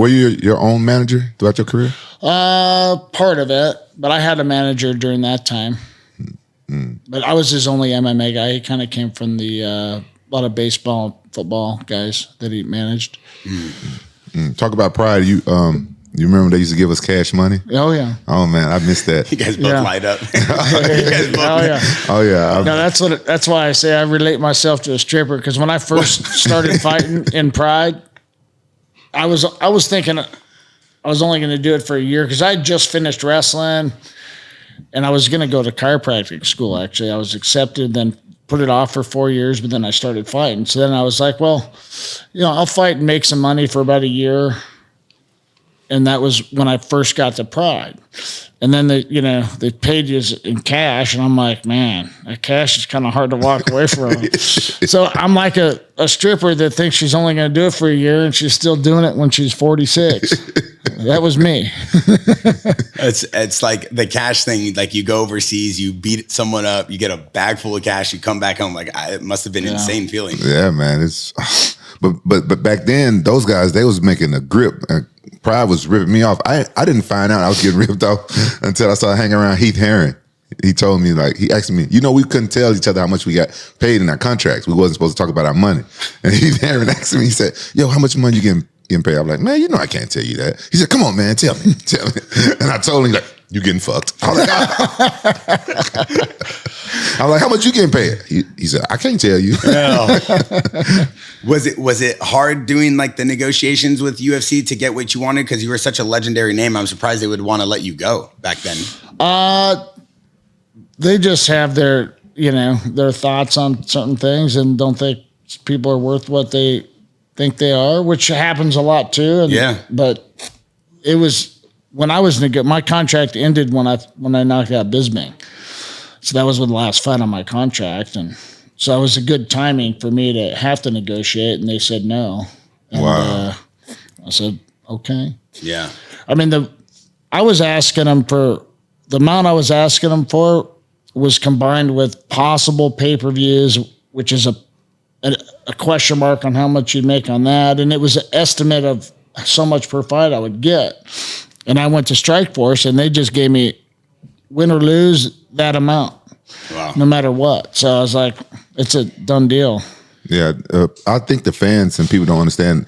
Were you your own manager throughout your career? Part of it, but I had a manager during that time. But I was his only MMA guy. He kind of came from the a lot of baseball, football guys that he managed. Talk about Pride. You remember they used to give us cash money? Oh yeah. Oh man, I missed that. You guys both light up. Oh yeah. No, that's why I say I relate myself to a stripper, because when I first started fighting in Pride, I was thinking I was only going to do it for a year because I had just finished wrestling, and I was going to go to chiropractic school. Actually, I was accepted, then put it off for 4 years, but then I started fighting. So then I was like, well, I'll fight and make some money for about a year. And that was when I first got to Pride. And then they paid you in cash, and I'm like, man, that cash is kind of hard to walk away from. So I'm like a stripper that thinks she's only going to do it for a year, and she's still doing it when she's 46. That was me. It's like the cash thing. Like you go overseas, you beat someone up, you get a bag full of cash, you come back home. Like it must have been an insane feeling. Yeah, man. It's but back then those guys, they was making a grip. Pride was ripping me off. I didn't find out I was getting ripped off until I started hanging around Heath Herring. He told me, like, he asked me, we couldn't tell each other how much we got paid in our contracts. We wasn't supposed to talk about our money. And Heath Herring asked me, he said, yo, how much money you getting paid? I'm like, man, I can't tell you that. He said, come on, man, tell me. And I told him, like, you getting fucked. I was like, I was like, how much you getting paid? He said, I can't tell you. Was it hard doing like the negotiations with UFC to get what you wanted? Because you were such a legendary name. I'm surprised they would want to let you go back then. They just have their thoughts on certain things and don't think people are worth what they think they are, which happens a lot too. But it was when I was my contract ended when I knocked out Bisbing. So that was the last fight on my contract, and so it was a good timing for me to have to negotiate, and they said no. And, wow. I said, okay. Yeah. I mean, I was asking them for the amount I was asking them for was combined with possible pay-per-views, which is a question mark on how much you'd make on that, and it was an estimate of so much per fight I would get. And I went to Strikeforce, and they just gave me, win or lose, that amount. Wow. No matter what. So I was like, it's a done deal. Yeah. I think the fans and people don't understand,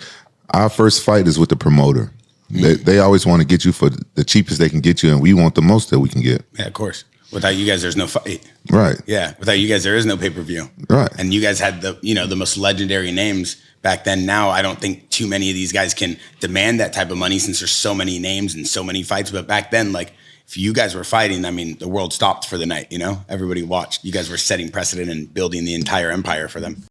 our first fight is with the promoter. They always want to get you for the cheapest they can get you, and we want the most that we can get. Yeah, of course. Without you guys, there's no fight. Right. Yeah. Without you guys, there is no pay-per-view. Right. And you guys had the most legendary names back then. Now, I don't think too many of these guys can demand that type of money since there's so many names and so many fights. But back then, like, if you guys were fighting, I mean, the world stopped for the night, everybody watched. You guys were setting precedent and building the entire empire for them.